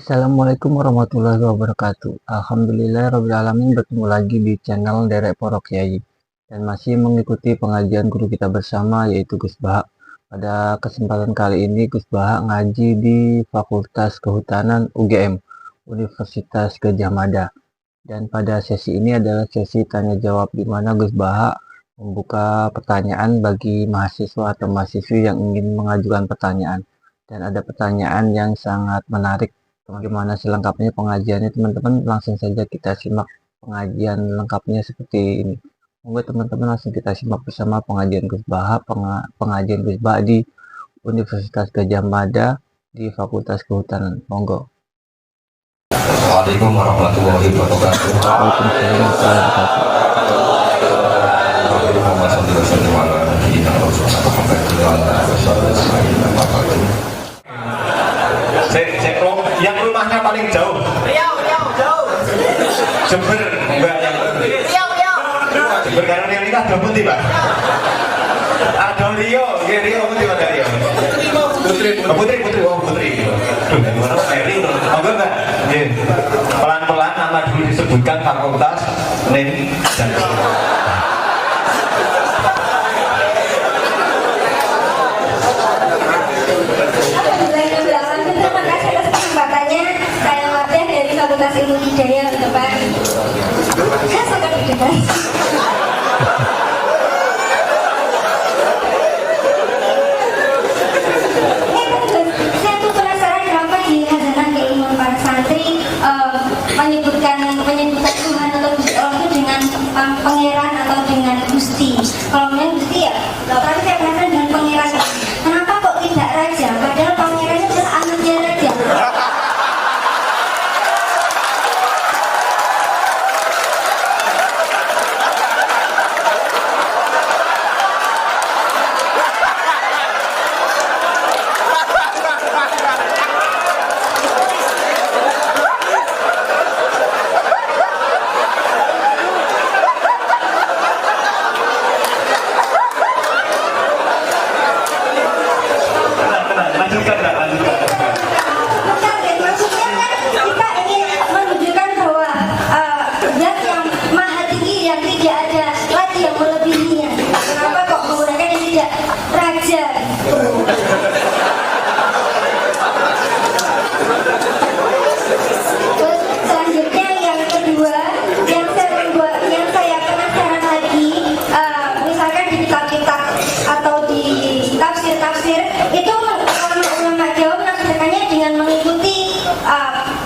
Assalamualaikum warahmatullahi wabarakatuh. Alhamdulillahirrabbilalamin, bertemu lagi di channel Derek Poro Kiai dan masih mengikuti pengajian guru kita bersama yaitu Gus Bahak. Pada kesempatan kali ini Gus Bahak ngaji di Fakultas Kehutanan UGM Universitas Gadjah Mada, dan pada sesi ini adalah sesi tanya jawab di mana Gus Bahak membuka pertanyaan bagi mahasiswa atau mahasiswi yang ingin mengajukan pertanyaan. Dan ada pertanyaan yang sangat menarik. Bagaimana selengkapnya pengajiannya, teman-teman? Langsung saja kita simak pengajian lengkapnya seperti ini. Monggo teman-teman langsung kita simak bersama pengajian Gus Bahak, pengajian Gus Bahak di Universitas Gadjah Mada di Fakultas Kehutanan. Monggo. Assalamualaikum warahmatullahi wabarakatuh. Waalaikumsalam warahmatullahi wabarakatuh. Yang rumahnya paling jauh. Riau jauh. Jember, enggak yang Riau. Jember karena yang nikah ada putih, Pak. Ada Rio putih ada Rio. Putri. Oh, Putri. Duh, gimana Mary? Oh, enggak. Nggih. Pelan-pelan nama dulu disebutkan fakultas, name dan Fakultas Ilmu Hidayah Depan. Saya sangat berdebat. Saya tuh penasaran kenapa di Hazanah keilmuan para santri menyebutkan Tuhan atau Gusti Allah itu dengan pangeran atau dengan Gusti. Kalau memang Gusti ya, tapi saya penasaran dengan pangeran. Kenapa kok tidak raja? Padahal pangeran itu adalah anaknya raja.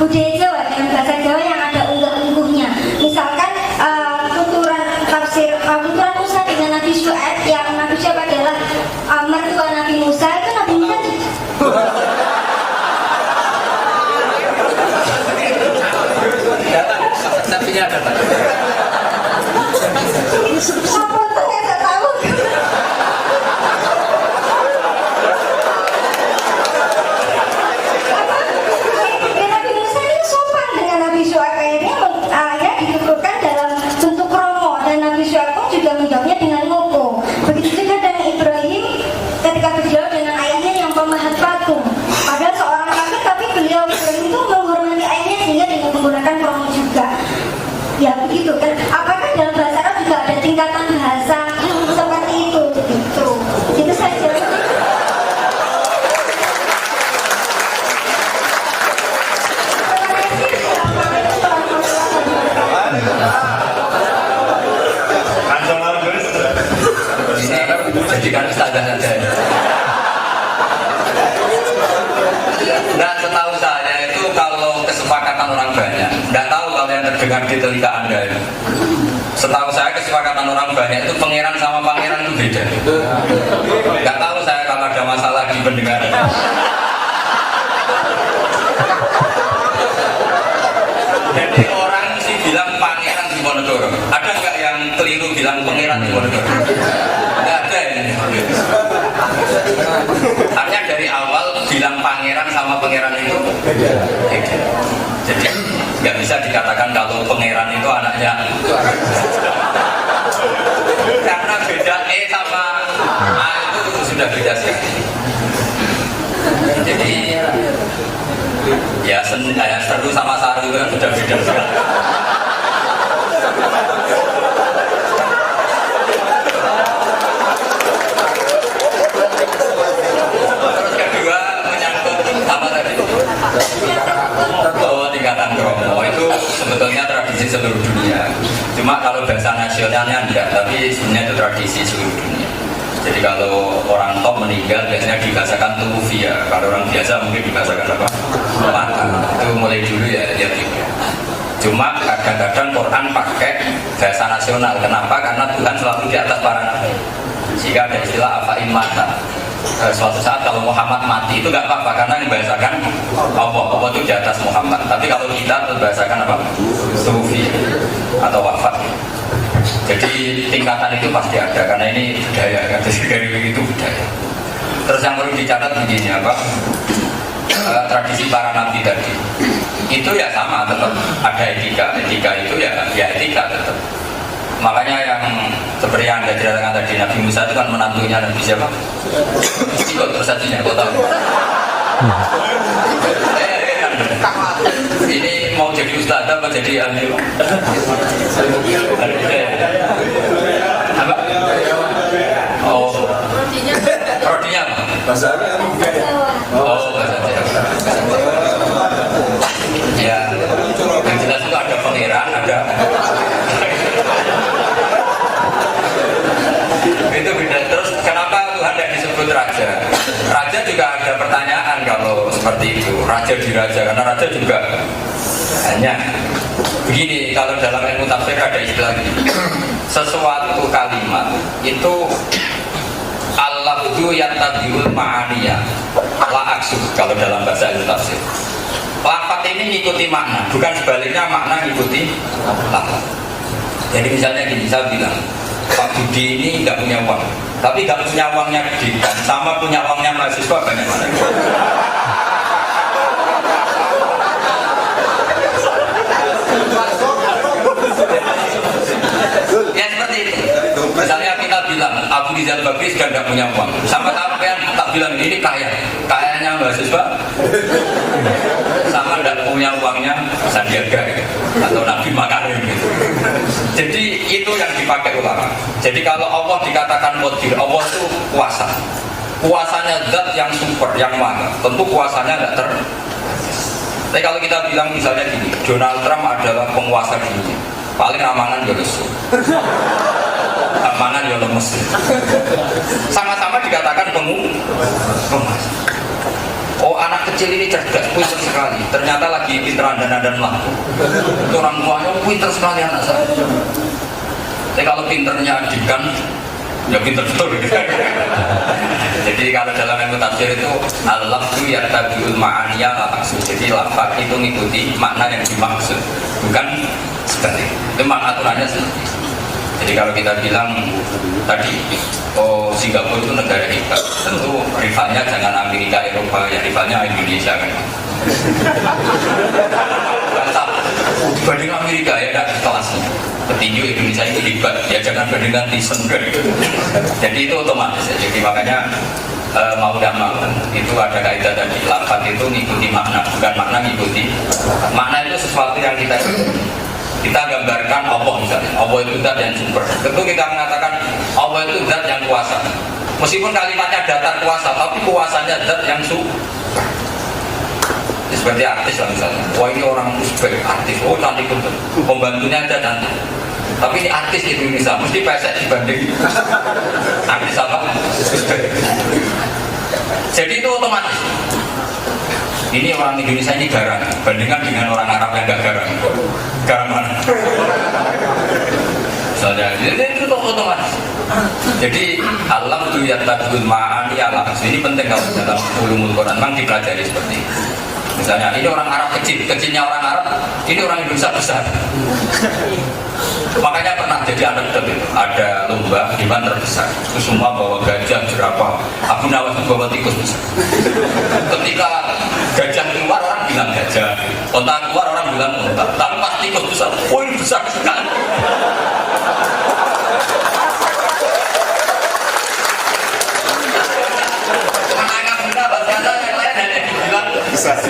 Budaya Jawa dengan bahasa Jawa yang ada unggah-ungguhnya. Misalkan tuturan Musa dengan Nabi Syuaib, yang Nabi Syuaib adalah mertua Nabi Musa, itu Nabi Musa Sapinya ada Pak. apa tuh yang tak tahu. Nabi Musa ini sopan dengan Nabi Syuaib, akhirnya dituturkan dalam bentuk romo, dan Nabi Syuaib pun juga menjawabnya dengan ngoko. Begitu juga dengan Ibrahim ketika berjauh dengan ayahnya yang pemahat patung. Padahal seorang kafir, tapi beliau Ibrahim itu menghormati ayahnya sehingga dengan menggunakan romo juga. Ya begitu kan. Apakah dalam bahasa Arab juga ada tingkatan bahasa seperti itu? Gitu. Itu saja. nasional Gus. Ini jadikan ustazah saja. Nah, setahu saya itu kalau kesepakatan orang banyak, nggak tahu kalau yang terdengar di telinga Anda itu. Setahu saya kesepakatan orang banyak itu pangeran sama pangeran itu beda. Nggak tahu saya kalau ada masalah di pendengaran. Jadi orang sih bilang pangeran di Diponegoro. Ada nggak yang keliru bilang pangeran di Diponegoro? Nggak ada ini. Artinya dari awal bilang pangeran sama pangeran itu beda. Jadi nggak bisa dikatakan kalau pangeran itu anaknya, karena beda sama A itu sudah beda sekali. Jadi ya tradisi seluruh dunia. Jadi kalau orang top meninggal biasanya dibahasakan tuwfiya. Kalau orang biasa mungkin dibahasakan apa? Mati. Itu mulai dulu ya gitu. Cuma kadang-kadang Quran pakai bahasa nasional. Kenapa? Karena Tuhan selalu di atas para nabi. Jika ada istilah apa mata. Suatu saat kalau Muhammad mati itu nggak apa-apa karena dibahasakan Allah itu di atas Muhammad. Tapi kalau kita terbahasakan apa? Sufi atau wafat. Jadi tingkatan itu pasti ada karena ini budaya kan, jadi dari itu budaya. Terus yang perlu dicatat begini apa? Tradisi para nabi tadi itu ya sama tetap ada etika itu ya etika tetap. Makanya yang seperti yang Anda ceritakan tadi, Nabi Musa itu kan menantunya Nabi siapa? Ikut terus satunya, kau tahu? Ini mau jadi ustaz apa jadi ahli? Apa? Oh, rodinya apa? Bahasa Arab. Oh, bahasa Arab. Ya, yang jelas itu ada pangeran, ada. Itu beda. Terus kenapa Tuhan tidak disebut raja? Raja juga ada pertanyaan kalau seperti itu. Raja di raja karena raja juga hanya begini. Kalau dalam ilmu tafsir ada istilah begini. Sesuatu kalimat itu al-lafzu yattabi'ul ma'aniya la aksuh kalau dalam bahasa ilmu tafsir. Lafaz ini mengikuti makna, bukan sebaliknya makna mengikuti lafaz. Jadi misalnya gini, saya bilang Pak Budi ini nggak punya uang, tapi nggak punya uangnya pendidikan, sama punya uangnya mahasiswa banyak mana? Ya seperti itu. Misalnya kita bilang Abu Rizal Bakri sudah tidak punya uang, sama sampean tak bilang ini kayanya mahasiswa, sama tidak punya uangnya Sandiaga gitu, atau Nabi Makarim gitu. Jadi itu yang dipakai ulama. Jadi kalau Allah dikatakan qadir, Allah itu kuasa. Kuasanya zat yang super, yang maha. Tentu kuasanya tidak Tapi kalau kita bilang misalnya gini, Donald Trump adalah penguasa dunia. Paling amangan ya lesu. Amangan ya lemes. Sama-sama dikatakan penguasa. Oh anak kecil ini cerdas, pintar sekali. Ternyata lagi pinteran dan lampu. Itu orang tuanya pintar sekali anak saya. Tapi kalau pinternya adikan, ya pinter betul. Jadi kalau dalam ilmu tafsir itu al-lafzu yattabi'ul ma'aniya la maksud. Jadi lafaz itu mengikuti makna yang dimaksud, bukan seperti itu. Makna aturannya seperti itu. Jadi kalau kita bilang tadi, oh Singapura itu negara hebat, tentu rivalnya jangan Amerika, Eropa, ya rivalnya Indonesia kan. Dibanding Amerika ya tidak kelasnya. Petinju Indonesia itu hebat, ya jangan bandingkan Tyson. Jadi itu otomatis ya. Jadi makanya mau tidak mau itu ada kaidah tadi, lafaz itu mengikuti makna, bukan makna mengikuti. Makna itu sesuatu yang kita gambarkan Allah misalnya, Allah itu zat yang super. Tentu kita mengatakan Allah itu zat yang kuasa. Meskipun kalimatnya datar kuasa, tapi kuasanya zat yang super. Seperti artis lah misalnya, wah ini orang Uzbek, artis, oh cantik betul, pembantunya aja cantik. Tapi ini artis Indonesia, mesti pesek dibanding artis apa? Uzbek. Jadi itu otomatis. Ini orang Indonesia ini garang, bandingkan dengan orang Arab yang gak garang. Garang mana? Misalnya, itu otomatis. Jadi alam itu yattabi'ul ma'ani ala maksud. Ini penting kalau dalam ulumul Quran memang dipelajari seperti itu. Misalnya ini orang Arab kecil, kecilnya orang Arab, ini orang Indonesia besar. Makanya pernah jadi anekdot itu, ada lomba hewan terbesar, itu semua bawa gajah, jerapah, Abu Nawas itu bawa tikus besar. Ketika gajah keluar orang bilang gajah, onta keluar orang bilang onta, tapi pas tikus besar, oh ini besar sekali. Anak benda bahasa yang lain ada yang bilang besar.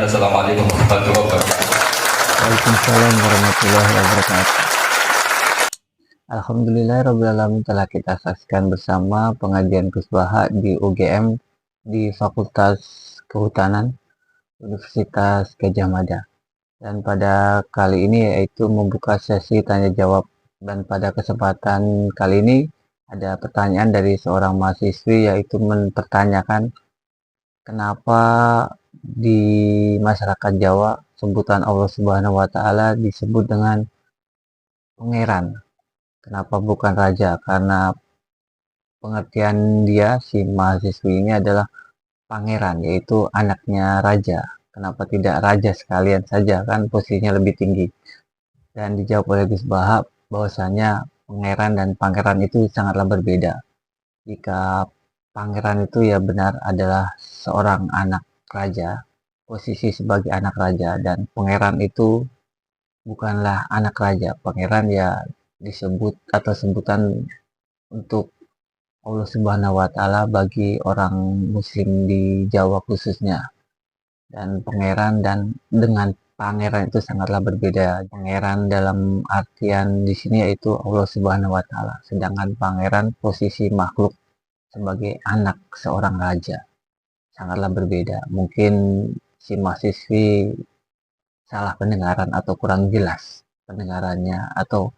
Assalamualaikum warahmatullahi wabarakatuh. Waalaikumsalam warahmatullahi wabarakatuh. Alhamdulillahirrahmanirrahim, telah kita saksikan bersama pengajian Gus Baha di UGM di Fakultas Kehutanan. Universitas Gadjah Mada. Dan pada kali ini yaitu membuka sesi tanya jawab. Dan pada kesempatan kali ini ada pertanyaan dari seorang mahasiswi yaitu mempertanyakan kenapa di masyarakat Jawa sebutan Allah Subhanahu wa taala disebut dengan pangeran. Kenapa bukan raja? Karena pengertian dia si mahasiswi ini adalah pangeran, yaitu anaknya raja. Kenapa tidak raja sekalian saja, kan posisinya lebih tinggi. Dan dijawab oleh Gus Bahak bahwasanya pangeran dan pangeran itu sangatlah berbeda. Jika pangeran itu ya benar adalah seorang anak raja, posisi sebagai anak raja, dan pangeran itu bukanlah anak raja. Pangeran ya disebut atau sebutan untuk Allah Subhanahu wa taala bagi orang muslim di Jawa khususnya. Dan pangeran dan dengan pangeran itu sangatlah berbeda. Pangeran dalam artian di sini yaitu Allah Subhanahu wa taala, sedangkan pangeran posisi makhluk sebagai anak seorang raja. Sangatlah berbeda. Mungkin si mahasiswi salah pendengaran atau kurang jelas pendengarannya atau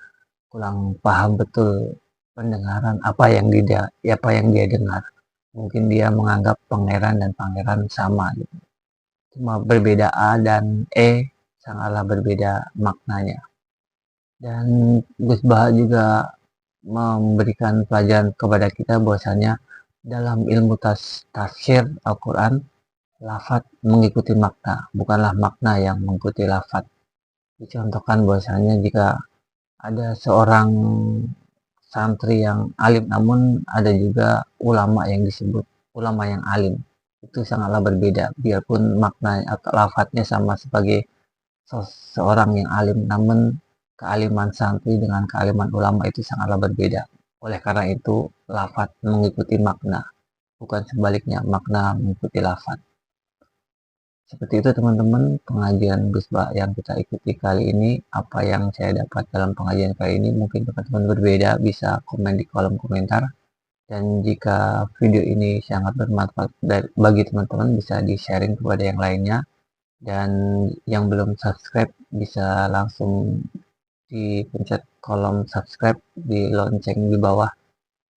kurang paham betul pendengaran apa yang dia dengar. Mungkin dia menganggap pangeran dan pangeran sama gitu. Cuma berbeda A dan E, sangatlah berbeda maknanya. Dan Gus Baha juga memberikan pelajaran kepada kita bahwasanya dalam ilmu tafsir Al-Quran, lafadz mengikuti makna, bukanlah makna yang mengikuti lafadz. Dicontohkan bahwasanya jika ada seorang santri yang alim, namun ada juga ulama yang disebut ulama yang alim. Itu sangatlah berbeda, biarpun makna atau lafadznya sama sebagai seorang yang alim, namun kealiman santri dengan kealiman ulama itu sangatlah berbeda. Oleh karena itu, lafadz mengikuti makna, bukan sebaliknya, makna mengikuti lafadz. Seperti itu teman-teman, pengajian Gus Bah yang kita ikuti kali ini. Apa yang saya dapat dalam pengajian kali ini mungkin teman-teman berbeda, bisa komen di kolom komentar. Dan jika video ini sangat bermanfaat bagi teman-teman, bisa di-sharing kepada yang lainnya. Dan yang belum subscribe bisa langsung dipencet kolom subscribe di lonceng di bawah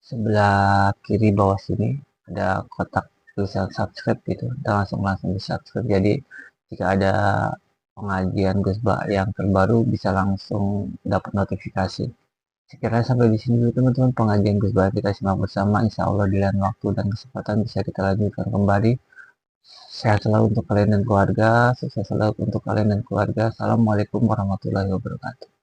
sebelah kiri bawah sini ada kotak tulisan subscribe gitu, kita langsung di subscribe. Jadi jika ada pengajian Gus Bah yang terbaru bisa langsung dapat notifikasi. Sekiranya sampai di sini dulu teman-teman pengajian Gus Bah kita simak bersama. Insya Allah di lain waktu dan kesempatan bisa kita lanjutkan kembali. Sehat selalu untuk kalian dan keluarga, sukses selalu untuk kalian dan keluarga. Assalamualaikum warahmatullahi wabarakatuh.